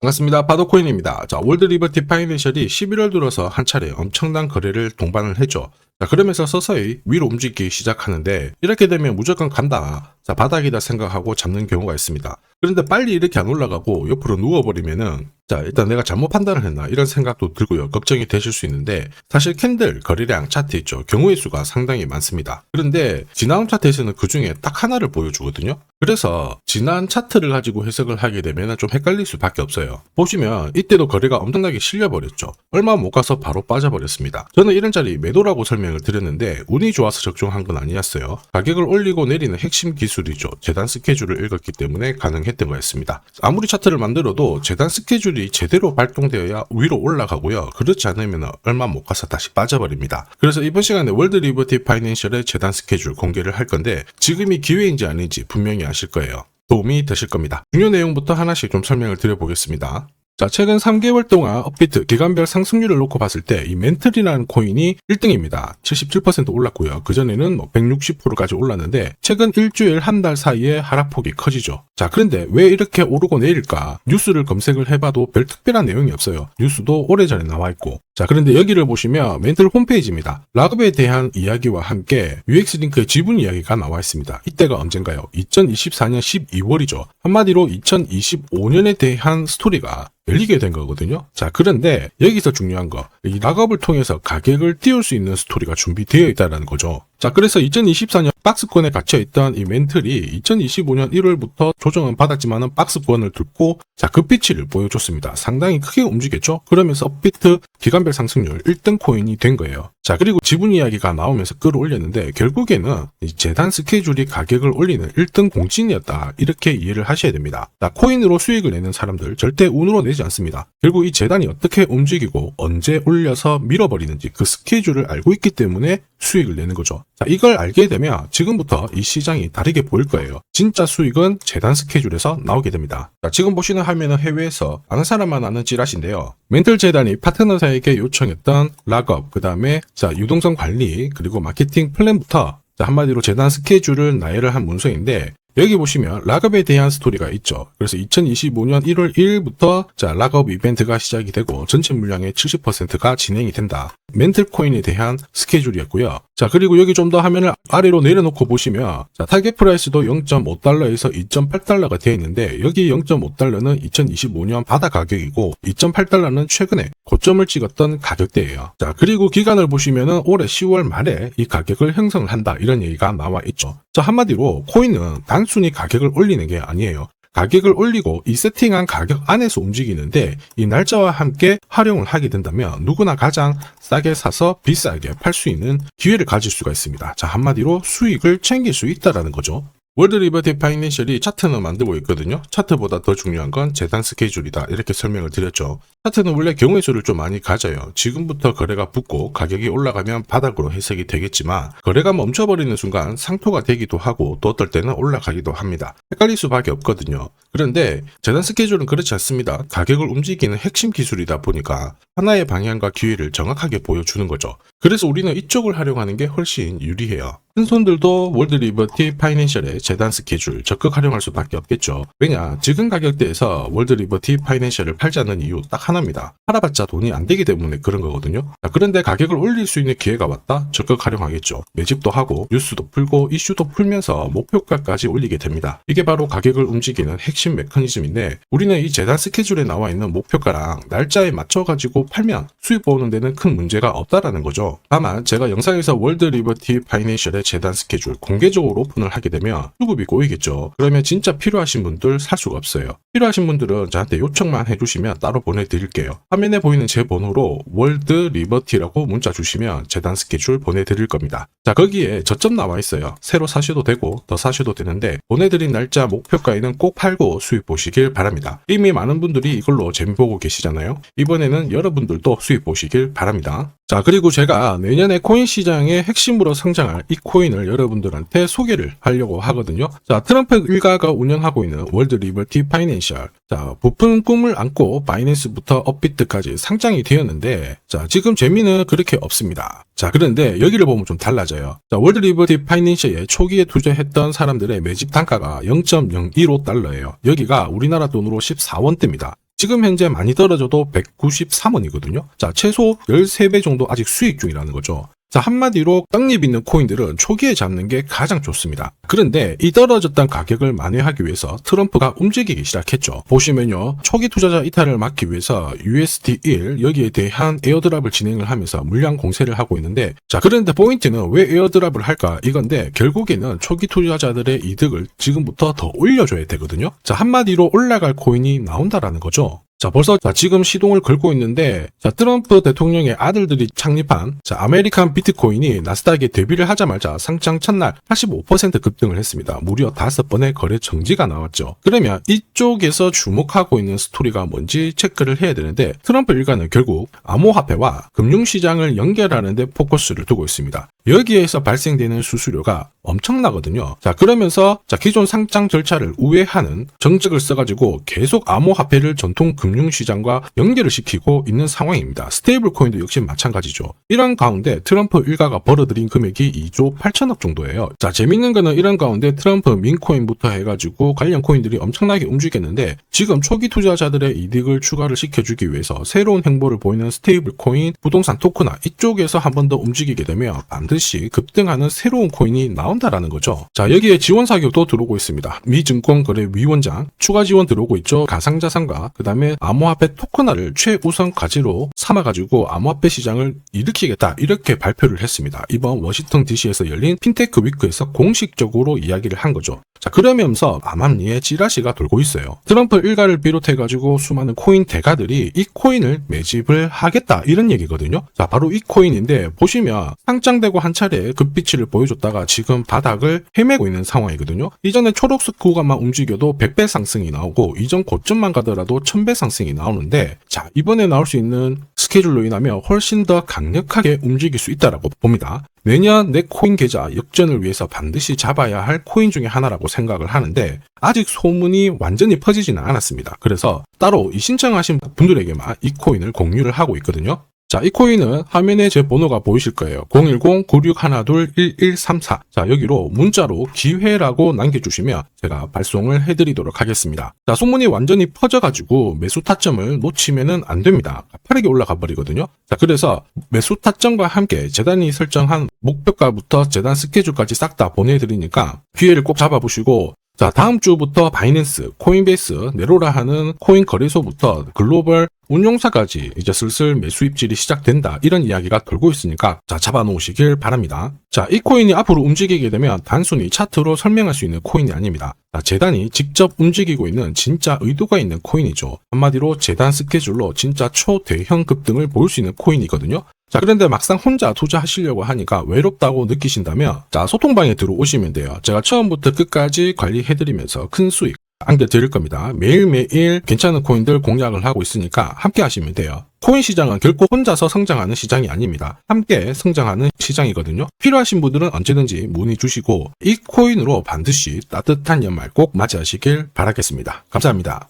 반갑습니다. 파도코인입니다. 자, 월드 리버티 파이낸셜이 11월 들어서 한 차례 엄청난 거래를 동반을 했죠. 자, 그러면서 서서히 위로 움직이기 시작하는데 이렇게 되면 무조건 간다. 자, 바닥이다 생각하고 잡는 경우가 있습니다. 그런데 빨리 이렇게 안 올라가고 옆으로 누워버리면은 자, 일단 내가 잘못 판단을 했나 이런 생각도 들고요. 걱정이 되실 수 있는데 사실 캔들, 거래량, 차트 있죠. 경우의 수가 상당히 많습니다. 그런데 지나온 차트에서는 그 중에 딱 하나를 보여주거든요. 그래서 지난 차트를 가지고 해석을 하게 되면 좀 헷갈릴 수밖에 없어요. 보시면 이때도 거래가 엄청나게 실려버렸죠. 얼마 못 가서 바로 빠져버렸습니다. 저는 이런 자리 매도라고 설명을 드렸는데 운이 좋아서 적중한 건 아니었어요. 가격을 올리고 내리는 핵심 기술이죠. 재단 스케줄을 읽었기 때문에 가능했던 거였습니다. 아무리 차트를 만들어도 재단 스케줄이 제대로 발동되어야 위로 올라가고요. 그렇지 않으면 얼마 못 가서 다시 빠져버립니다. 그래서 이번 시간에 월드 리버티 파이낸셜의 재단 스케줄 공개를 할 건데 지금이 기회인지 아닌지 분명히 아실 거예요. 도움이 되실 겁니다. 중요 내용부터 하나씩 좀 설명을 드려보겠습니다. 자, 최근 3개월 동안 업비트 기간별 상승률을 놓고 봤을 때 이 멘틀이라는 코인이 1등입니다. 77% 올랐고요. 그전에는 160%까지 올랐는데 최근 일주일 한 달 사이에 하락폭이 커지죠. 자, 그런데 왜 이렇게 오르고 내릴까? 뉴스를 검색을 해봐도 별 특별한 내용이 없어요. 뉴스도 오래전에 나와 있고. 자, 그런데 여기를 보시면 멘틀 홈페이지입니다. 락업에 대한 이야기와 함께 UX링크의 지분 이야기가 나와 있습니다. 이때가 언젠가요? 2024년 12월이죠. 한마디로 2025년에 대한 스토리가 열리게 된 거거든요. 자, 그런데 여기서 중요한 거, 이 락업을 통해서 가격을 띄울 수 있는 스토리가 준비되어 있다는 거죠. 자, 그래서 2024년 박스권에 갇혀있던 이 멘틀이 2025년 1월부터 조정은 받았지만은 박스권을 뚫고 자, 급비치를 보여줬습니다. 상당히 크게 움직였죠? 그러면서 업비트 기간별 상승률 1등 코인이 된 거예요. 자, 그리고 지분 이야기가 나오면서 끌어올렸는데 결국에는 이 재단 스케줄이 가격을 올리는 1등 공신이었다. 이렇게 이해를 하셔야 됩니다. 자, 코인으로 수익을 내는 사람들 절대 운으로 내지 않습니다. 결국 이 재단이 어떻게 움직이고 언제 올려서 밀어버리는지 그 스케줄을 알고 있기 때문에 수익을 내는 거죠. 자, 이걸 알게 되면 지금부터 이 시장이 다르게 보일 거예요. 진짜 수익은 재단 스케줄에서 나오게 됩니다. 자, 지금 보시는 화면은 해외에서 아는 사람만 아는 찌라시인데요. 멘틀 재단이 파트너사에게 요청했던 락업, 그 다음에 자, 유동성 관리, 그리고 마케팅 플랜부터 자, 한마디로 재단 스케줄을 나열을 한 문서인데 여기 보시면 락업에 대한 스토리가 있죠. 그래서 2025년 1월 1일부터 자, 락업 이벤트가 시작이 되고 전체 물량의 70%가 진행이 된다. 멘틀 코인에 대한 스케줄이었고요. 자, 그리고 여기 좀 더 화면을 아래로 내려놓고 보시면 자, 타겟 프라이스도 0.5달러에서 2.8달러가 되어 있는데 여기 0.5달러는 2025년 바다 가격이고 2.8달러는 최근에 고점을 찍었던 가격대예요. 자, 그리고 기간을 보시면은 올해 10월 말에 이 가격을 형성을 한다. 이런 얘기가 나와 있죠. 자, 한마디로 코인은 단순히 가격을 올리는 게 아니에요. 가격을 올리고 이 세팅한 가격 안에서 움직이는데 이 날짜와 함께 활용을 하게 된다면 누구나 가장 싸게 사서 비싸게 팔 수 있는 기회를 가질 수가 있습니다. 자, 한마디로 수익을 챙길 수 있다라는 거죠. 월드 리버티 파이낸셜이 차트는 만들고 있거든요. 차트보다 더 중요한 건 재단 스케줄이다. 이렇게 설명을 드렸죠. 차트는 원래 경우의 수를 좀 많이 가져요. 지금부터 거래가 붙고 가격이 올라가면 바닥으로 해석이 되겠지만 거래가 멈춰버리는 순간 상토가 되기도 하고 또 어떨 때는 올라가기도 합니다. 헷갈릴 수밖에 없거든요. 그런데 재단 스케줄은 그렇지 않습니다. 가격을 움직이는 핵심 기술이다 보니까 하나의 방향과 기회를 정확하게 보여주는 거죠. 그래서 우리는 이쪽을 활용하는 게 훨씬 유리해요. 큰 손들도 월드 리버티 파이낸셜의 재단 스케줄 적극 활용할 수밖에 없겠죠. 왜냐, 지금 가격대에서 월드 리버티 파이낸셜을 팔지 않는 이유 딱 하나입니다. 팔아봤자 돈이 안 되기 때문에 그런 거거든요. 자, 그런데 가격을 올릴 수 있는 기회가 왔다? 적극 활용하겠죠. 매집도 하고 뉴스도 풀고 이슈도 풀면서 목표가까지 올리게 됩니다. 이게 바로 가격을 움직이는 핵심 메커니즘인데 우리는 이 재단 스케줄에 나와 있는 목표가랑 날짜에 맞춰가지고 팔면 수익 보는 데는 큰 문제가 없다라는 거죠. 다만 제가 영상에서 월드 리버티 파이낸셜의 재단 스케줄 공개적으로 오픈을 하게 되면 수급이 꼬이겠죠. 그러면 진짜 필요하신 분들 살 수가 없어요. 필요하신 분들은 저한테 요청만 해주시면 따로 보내드릴게요. 화면에 보이는 제 번호로 월드 리버티라고 문자 주시면 재단 스케줄 보내드릴 겁니다. 자, 거기에 저점 나와 있어요. 새로 사셔도 되고 더 사셔도 되는데 보내드린 날짜 목표가에는 꼭 팔고 수익 보시길 바랍니다. 이미 많은 분들이 이걸로 재미 보고 계시잖아요. 이번에는 여러분들도 수익 보시길 바랍니다. 자, 그리고 제가 내년에 코인 시장의 핵심으로 성장할 이 코인을 여러분들한테 소개를 하려고 하거든요. 자, 트럼프 일가가 운영하고 있는 월드 리버티 파이낸셜. 자, 부푼 꿈을 안고 바이낸스부터 업비트까지 상장이 되었는데 자, 지금 재미는 그렇게 없습니다. 자, 그런데 여기를 보면 좀 달라져요. 자, 월드 리버티 파이낸셜에 초기에 투자했던 사람들의 매집 단가가 0.015달러예요. 여기가 우리나라 돈으로 14원대입니다. 지금 현재 많이 떨어져도 193원이거든요. 자, 최소 13배 정도 아직 수익 중이라는 거죠. 자, 한마디로 떡잎 있는 코인들은 초기에 잡는 게 가장 좋습니다. 그런데 이 떨어졌던 가격을 만회하기 위해서 트럼프가 움직이기 시작했죠. 보시면요, 초기 투자자 이탈을 막기 위해서 USD1 여기에 대한 에어드랍을 진행을 하면서 물량 공세를 하고 있는데, 자, 그런데 포인트는 왜 에어드랍을 할까 이건데, 결국에는 초기 투자자들의 이득을 지금부터 더 올려줘야 되거든요. 자, 한마디로 올라갈 코인이 나온다라는 거죠. 자, 벌써 지금 시동을 걸고 있는데, 자, 트럼프 대통령의 아들들이 창립한 아메리칸 비트코인이 나스닥에 데뷔를 하자마자 상장 첫날 85% 급등을 했습니다. 무려 5번의 거래 정지가 나왔죠. 그러면 이쪽에서 주목하고 있는 스토리가 뭔지 체크를 해야 되는데, 트럼프 일가는 결국 암호화폐와 금융시장을 연결하는 데 포커스를 두고 있습니다. 여기에서 발생되는 수수료가 엄청나거든요. 자, 그러면서 기존 상장 절차를 우회하는 정책을 써가지고 계속 암호화폐를 전통 금융시장과 연결을 시키고 있는 상황입니다. 스테이블 코인도 역시 마찬가지죠. 이런 가운데 트럼프 일가가 벌어들인 금액이 2조 8천억 정도예요. 자, 재밌는 거는 이런 가운데 트럼프 민코인부터 해가지고 관련 코인들이 엄청나게 움직였는데, 지금 초기 투자자들의 이득을 추가를 시켜주기 위해서 새로운 행보를 보이는 스테이블 코인, 부동산 토크나 이쪽에서 한 번 더 움직이게 되면 반드시 급등하는 새로운 코인이 나온다라는 거죠. 자, 여기에 지원 사격도 들어오고 있습니다. 미 증권거래위원장 추가 지원 들어오고 있죠. 가상자산과 그 다음에 암호화폐 토큰화를 최우선 과제로 삼아가지고 암호화폐 시장을 일으키겠다, 이렇게 발표를 했습니다. 이번 워싱턴 DC에서 열린 핀테크 위크에서 공식적으로 이야기를 한 거죠. 자, 그러면서 암암리에 찌라시가 돌고 있어요. 트럼프 일가를 비롯해가지고 수많은 코인 대가들이 이 코인을 매집을 하겠다, 이런 얘기거든요. 자, 바로 이 코인인데, 보시면 상장되고 한 차례 급비치를 보여줬다가 지금 바닥을 헤매고 있는 상황이거든요. 이전에 초록색 구간만 움직여도 100배 상승이 나오고, 이전 고점만 가더라도 1000배 상승이 나오는데, 자, 이번에 나올 수 있는 스케줄로 인하면 훨씬 더 강력하게 움직일 수 있다라고 봅니다. 내년 내 코인 계좌 역전을 위해서 반드시 잡아야 할 코인 중에 하나라고 생각을 하는데, 아직 소문이 완전히 퍼지지는 않았습니다. 그래서 따로 이 신청하신 분들에게만 이 코인을 공유를 하고 있거든요. 자, 이 코인은 화면에 제 번호가 보이실 거예요. 010-9612-1134. 자, 여기로 문자로 기회라고 남겨주시면 제가 발송을 해드리도록 하겠습니다. 자, 소문이 완전히 퍼져가지고 매수 타점을 놓치면은 안 됩니다. 빠르게 올라가 버리거든요. 자, 그래서 매수 타점과 함께 재단이 설정한 목표가부터 재단 스케줄까지 싹 다 보내드리니까 기회를 꼭 잡아보시고, 자, 다음 주부터 바이낸스, 코인베이스, 네로라 하는 코인 거래소부터 글로벌 운용사까지 이제 슬슬 매수 입질이 시작된다, 이런 이야기가 돌고 있으니까 자, 잡아놓으시길 바랍니다. 자, 이 코인이 앞으로 움직이게 되면 단순히 차트로 설명할 수 있는 코인이 아닙니다. 자, 재단이 직접 움직이고 있는 진짜 의도가 있는 코인이죠. 한마디로 재단 스케줄로 진짜 초대형 급등을 보일 수 있는 코인이거든요. 자, 그런데 막상 혼자 투자하시려고 하니까 외롭다고 느끼신다면, 자, 소통방에 들어오시면 돼요. 제가 처음부터 끝까지 관리해드리면서 큰 수익 안겨드릴 겁니다. 매일매일 괜찮은 코인들 공략을 하고 있으니까 함께 하시면 돼요. 코인 시장은 결코 혼자서 성장하는 시장이 아닙니다. 함께 성장하는 시장이거든요. 필요하신 분들은 언제든지 문의 주시고, 이 코인으로 반드시 따뜻한 연말 꼭 맞이하시길 바라겠습니다. 감사합니다.